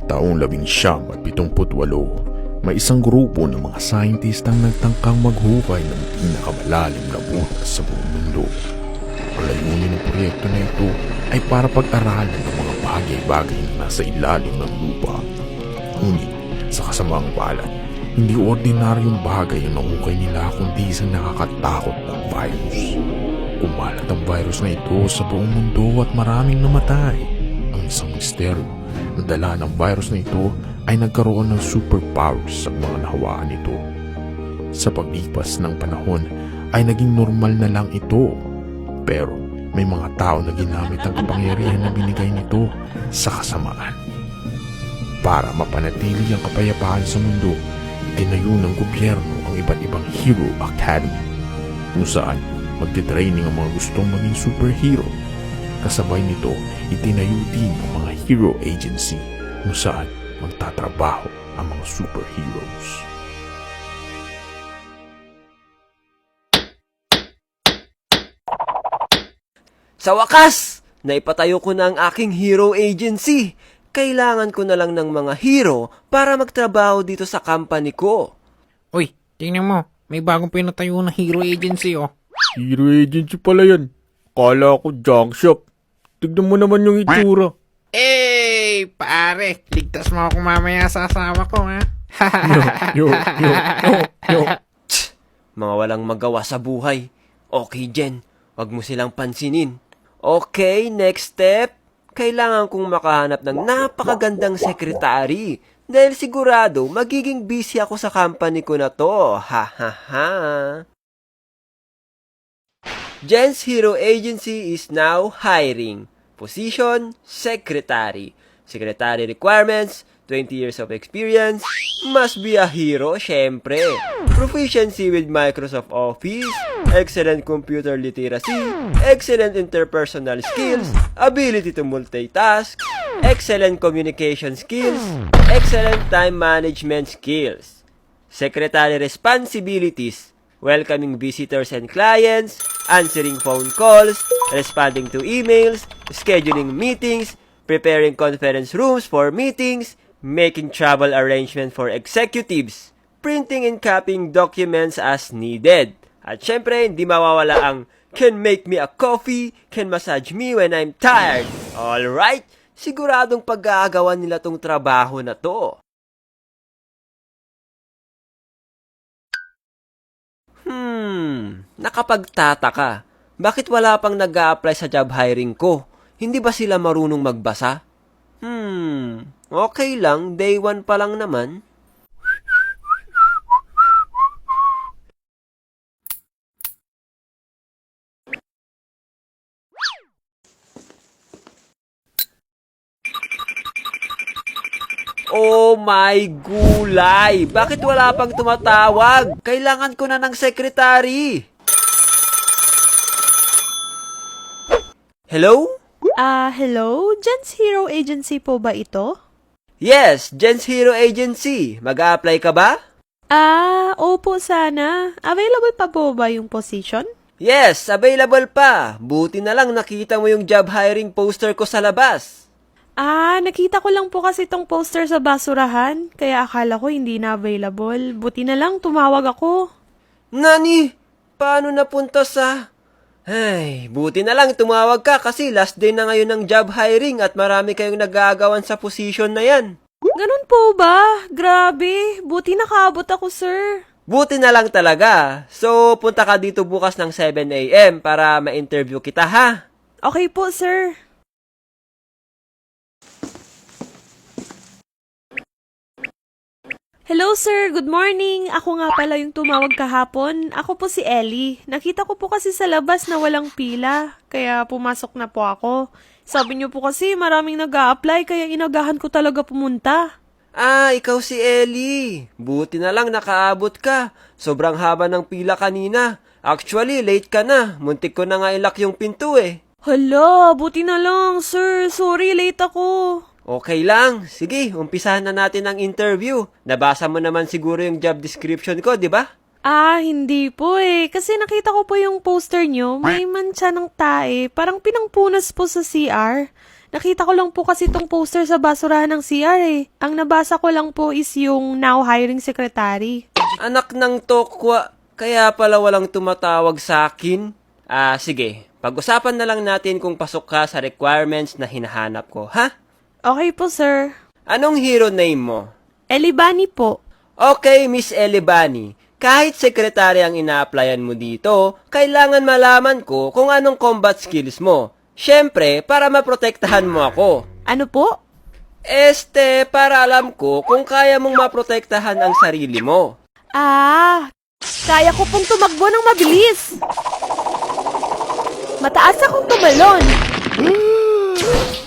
Taong 1978, may isang grupo ng mga scientist ang nagtangkang maghukay ng pinakamalalim na butas sa buong mundo. Ang layunin ng proyekto na ito ay para pag-aralan ng mga bagay-bagay na nasa ilalim ng lupa. Ngunit sa kasamaang palad, hindi ordinaryong bagay ang nahukay nila kundi isang nakakatakot ng virus. Kumalat ang virus na ito sa buong mundo at maraming namatay. Ang isang misteryo na dala ng virus na ito ay nagkaroon ng superpowers sa mga nahawaan nito. Sa paglipas ng panahon ay naging normal na lang ito. Pero may mga tao na ginamit ang kapangyarihan na binigay nito sa kasamaan. Para mapanatili ang kapayapaan sa mundo, itinayo ng gobyerno ang iba't ibang Hero Academy kung saan magte-training ang mga gustong maging superhero. Kasabay nito, itinayo din ang mga Hero Agency kung saan magtatrabaho ang mga superheroes. Sa wakas, naipatayo ko na ang aking Hero Agency. Kailangan ko na lang ng mga hero para magtrabaho dito sa company ko. Uy, tingnan mo. May bagong pinatayo na Hero Agency, oh. Hero Agency pala yan. Kala ko junk shop. Tignan mo naman yung itsura. Eh, pare. Ligtas mo ako mamaya sa asawa ko, ha? Yo. Mga walang magawa sa buhay. Okay, Jen. Wag mo silang pansinin. Okay, next step. Kailangan kong makahanap ng napakagandang sekretary. Dahil sigurado, magiging busy ako sa company ko na to. Ha ha ha. Jen's Hero Agency is now hiring. Position, Secretary. Secretary requirements, 20 years of experience. Must be a hero, syempre. Proficiency with Microsoft Office. Excellent computer literacy. Excellent interpersonal skills. Ability to multitask. Excellent communication skills. Excellent time management skills. Secretary responsibilities. Welcoming visitors and clients, answering phone calls, responding to emails, scheduling meetings, preparing conference rooms for meetings, making travel arrangements for executives, printing and copying documents as needed. At syempre, hindi mawawala ang can make me a coffee, can massage me when I'm tired. Alright, siguradong pag-aagawan nila tong trabaho na to. Nakapagtataka. Bakit wala pang nag-a-apply sa job hiring ko? Hindi ba sila marunong magbasa? Okay lang, day 1 pa lang naman. Oh my gulay! Bakit wala pang tumatawag? Kailangan ko na ng sekretary. Hello? Hello? Jen's Hero Agency po ba ito? Yes, Jen's Hero Agency. Mag-a-apply ka ba? Opo sana. Available pa po ba yung position? Yes, available pa. Buti na lang nakita mo yung job hiring poster ko sa labas. Nakita ko lang po kasi itong poster sa basurahan, kaya akala ko hindi na available. Buti na lang tumawag ako. Nani? Paano napunta sa... Ay, buti na lang tumawag ka kasi last day na ngayon ng job hiring at marami kayong nagagawan sa position na yan. Ganun po ba? Grabe, buti nakaabot ako, sir. Buti na lang talaga. So, punta ka dito bukas ng 7 a.m. para ma-interview kita, ha? Okay po, sir. Hello, sir. Good morning. Ako nga pala yung tumawag kahapon. Ako po si Ellie. Nakita ko po kasi sa labas na walang pila, kaya pumasok na po ako. Sabi niyo po kasi maraming nag-a-apply, kaya inagahan ko talaga pumunta. Ikaw si Ellie. Buti na lang nakaabot ka. Sobrang haba ng pila kanina. Actually, late ka na. Muntik ko na nga ilak yung pinto eh. Hala, buti na lang, sir. Sorry, late ako. Okay lang. Sige, umpisahan na natin ang interview. Nabasa mo naman siguro yung job description ko, di ba? Hindi po eh. Kasi nakita ko po yung poster nyo. May mancha ng tae. Parang pinangpunas po sa CR. Nakita ko lang po kasi itong poster sa basurahan ng CR eh. Ang nabasa ko lang po is yung now hiring secretary. Anak ng tokwa, kaya pala walang tumatawag sa akin. Sige. Pag-usapan na lang natin kung pasok ka sa requirements na hinahanap ko, ha? Okay po, sir. Anong hero name mo? Elibani po. Okay, Miss Elibani. Kahit sekretary ang ina-applyan mo dito, kailangan malaman ko kung anong combat skills mo. Siyempre, para maprotektahan mo ako. Ano po? Para alam ko kung kaya mong maprotektahan ang sarili mo. Kaya ko pong tumakbo ng mabilis. Mataas akong tumalon.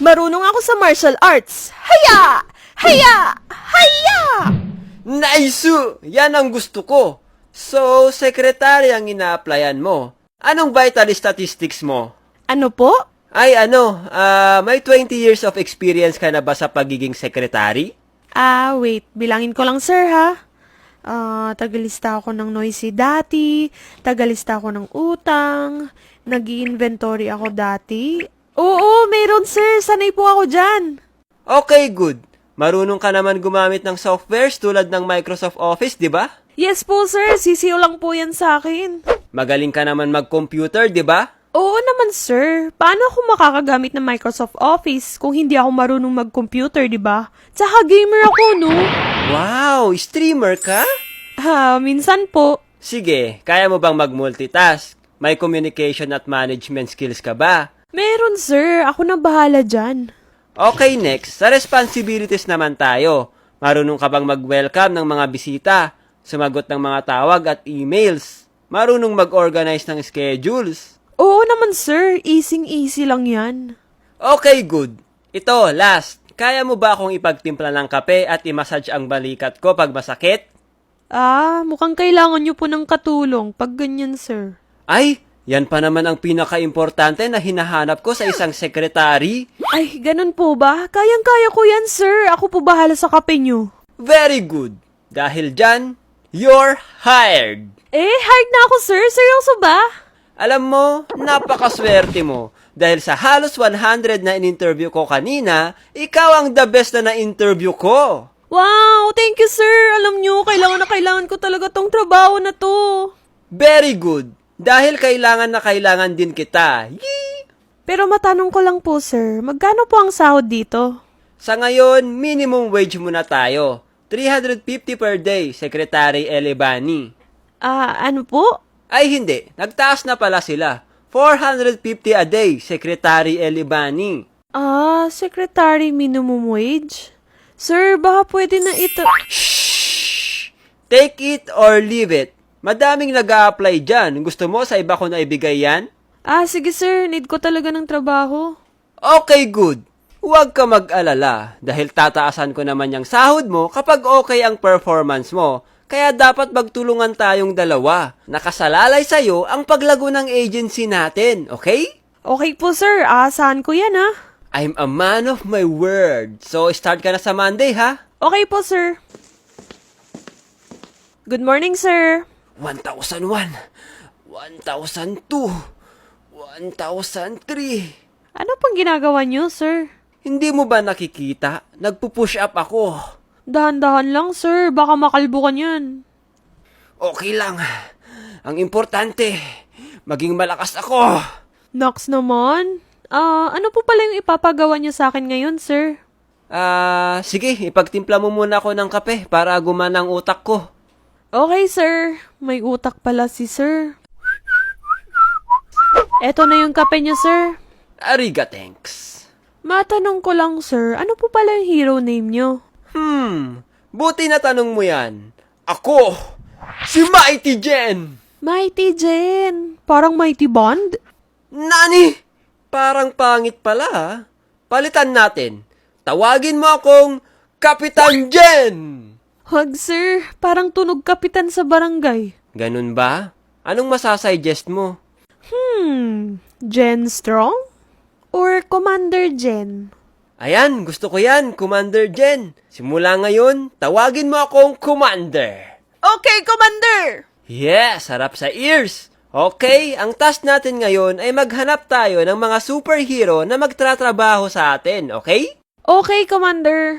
Marunong ako sa martial arts. Haya! Haya! Haya! Nice! Yan ang gusto ko. So, sekretary ang ina-applyan mo. Anong vital statistics mo? Ano po? May 20 years of experience ka na ba sa pagiging sekretary? Wait. Bilangin ko lang, sir, ha? Tagalista ako ng noisy dati. Tagalista ako ng utang. Nag-i-inventory ako dati. Oo, meron, sir. Sanay po ako dyan. Okay, good. Marunong ka naman gumamit ng softwares tulad ng Microsoft Office, di ba? Yes po, sir. Sisiyo lang po yan sa akin. Magaling ka naman mag-computer, di ba? Oo naman, sir. Paano ako makakagamit ng Microsoft Office kung hindi ako marunong mag-computer, di ba? Tsaka gamer ako, no? Wow, streamer ka? Minsan po. Sige, kaya mo bang mag-multitask? May communication at management skills ka ba? Meron, sir. Ako na bahala dyan. Okay, next. Sa responsibilities naman tayo. Marunong ka bang mag-welcome ng mga bisita? Sumagot ng mga tawag at emails? Marunong mag-organize ng schedules? Oo naman, sir. Easy-easy lang yan. Okay, good. Ito, last. Kaya mo ba akong ipagtimpla ng kape at i-massage ang balikat ko pag masakit? Mukhang kailangan nyo po ng katulong pag ganyan, sir. Ay, yan pa naman ang pinaka-importante na hinahanap ko sa isang sekretary. Ay, ganun po ba? Kayang-kaya ko yan, sir. Ako po bahala sa kape nyo. Very good. Dahil dyan, you're hired. Hired na ako, sir. Seryoso ba? Alam mo, napakaswerte mo. Dahil sa halos 100 na in-interview ko kanina, ikaw ang the best na na-interview ko. Wow, thank you, sir. Alam nyo, kailangan na kailangan ko talaga tong trabaho na to. Very good. Dahil kailangan na kailangan din kita. Yee! Pero matanong ko lang po, sir, magkano po ang sahod dito? Sa ngayon, minimum wage muna tayo. 350 per day, Secretary Elibani. Ano po? Ay hindi, nagtaas na pala sila. 450 a day, Secretary Elibani. Secretary minimum wage? Sir, baka pwede na ito... Shh! Take it or leave it. Madaming nag-a-apply dyan. Gusto mo sa iba ko na ibigay yan? Sige sir, need ko talaga ng trabaho. Okay, good. Huwag ka mag-alala dahil tataasan ko naman yung sahod mo kapag okay ang performance mo. Kaya dapat magtulungan tayong dalawa. Nakasalalay sa'yo ang paglago ng agency natin, okay? Okay po sir, aasahan ko yan ha. I'm a man of my word. So, start ka na sa Monday, ha? Okay po sir. Good morning sir. 1,001, 1,002, 1,003. Ano pang ginagawa niyo sir? Hindi mo ba nakikita? Nagpo-push up ako. Dahan-dahan lang sir, baka makalbo ka niyan. Okay lang. Ang importante, maging malakas ako. Nox naman. Ano po pala yung ipapagawa niyo sa akin ngayon sir? Sige, ipagtimpla mo muna ako ng kape para gumana ang utak ko. Okay sir, may utak pala si sir. Eto na yung kape niyo sir. Ariga, thanks. Matanong ko lang sir, ano po pala yung hero name niyo? Buti na tanong mo yan. Ako, si Mighty Jen! Mighty Jen. Parang Mighty Bond? Nani? Parang pangit pala, ha? Palitan natin. Tawagin mo akong Kapitan Jen! Wag sir, parang tunog kapitan sa barangay. Ganun ba? Anong masasuggest mo? Jen Strong? Or Commander Jen? Ayan, gusto ko yan, Commander Jen. Simula ngayon, tawagin mo akong Commander. Okay, Commander! Yes, harap sa ears. Okay, ang task natin ngayon ay maghanap tayo ng mga superhero na magtratrabaho sa atin, okay? Okay, Commander.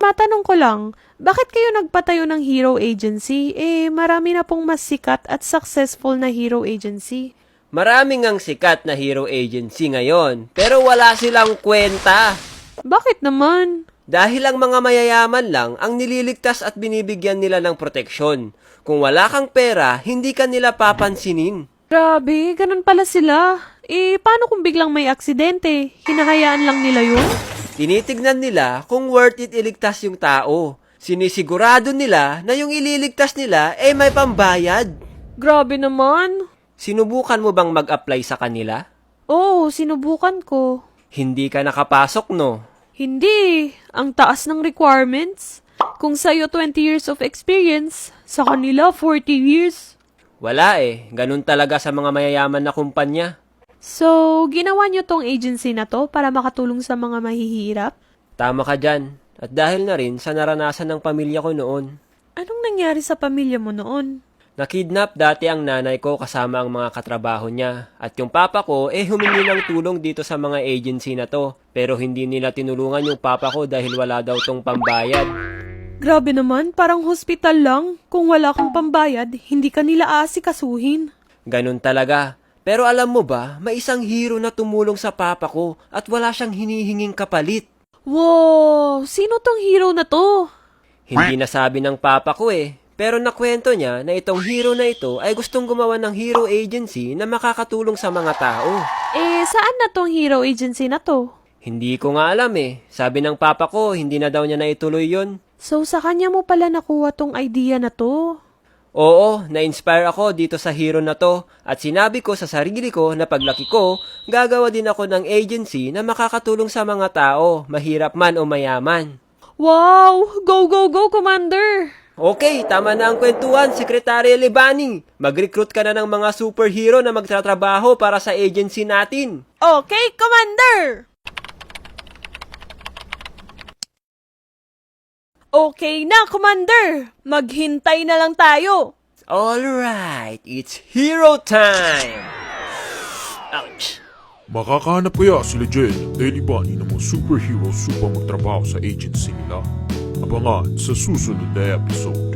Matanong ko lang, bakit kayo nagpatayo ng hero agency? Marami na pong mas sikat at successful na hero agency. Maraming ang sikat na hero agency ngayon, pero wala silang kwenta. Bakit naman? Dahil ang mga mayayaman lang ang nililigtas at binibigyan nila ng proteksyon. Kung wala kang pera, hindi ka nila papansinin. Grabe, ganun pala sila. Paano kung biglang may aksidente? Hinahayaan lang nila yun? Tinitignan nila kung worth it iligtas yung tao. Sinisigurado nila na yung ililigtas nila ay may pambayad. Grabe naman. Sinubukan mo bang mag-apply sa kanila? Oo, sinubukan ko. Hindi ka nakapasok, no? Hindi. Ang taas ng requirements. Kung sa'yo 20 years of experience, sa kanila 40 years. Wala ganun talaga sa mga mayayaman na kumpanya. So, ginawa niyo tong agency na to para makatulong sa mga mahihirap? Tama ka dyan. At dahil na rin sa naranasan ng pamilya ko noon. Anong nangyari sa pamilya mo noon? Nakidnap dati ang nanay ko kasama ang mga katrabaho niya. At yung papa ko humingi ng tulong dito sa mga agency na to. Pero hindi nila tinulungan yung papa ko dahil wala daw tong pambayad. Grabe naman, parang hospital lang. Kung wala kang pambayad, hindi ka nila aasikasuhin. Ganun talaga. Pero alam mo ba, may isang hero na tumulong sa papa ko at wala siyang hinihinging kapalit. Wow! Sino tong hero na to? Hindi nasabi ng papa ko Pero nakwento niya na itong hero na ito ay gustong gumawa ng hero agency na makakatulong sa mga tao. Saan na tong hero agency na to? Hindi ko nga alam Sabi ng papa ko, hindi na daw niya naituloy yon. So, sa kanya mo pala nakuha tong idea na to? Oo, na-inspire ako dito sa hero na to at sinabi ko sa sarili ko na paglaki ko, gagawa din ako ng agency na makakatulong sa mga tao, mahirap man o mayaman. Wow! Go, go, go, Commander! Okay, tama na ang kwentuhan, Sekretary Libani. Mag-recruit ka na ng mga superhero na magtatrabaho para sa agency natin. Okay, Commander! Okay na, Commander! Maghintay na lang tayo! Alright, it's hero time! Ouch! Makakahanap kaya sila Jed at Daily Bunny ng mga superheroes upang magtrabaho sa agency nila? Abangan sa susunod na episode.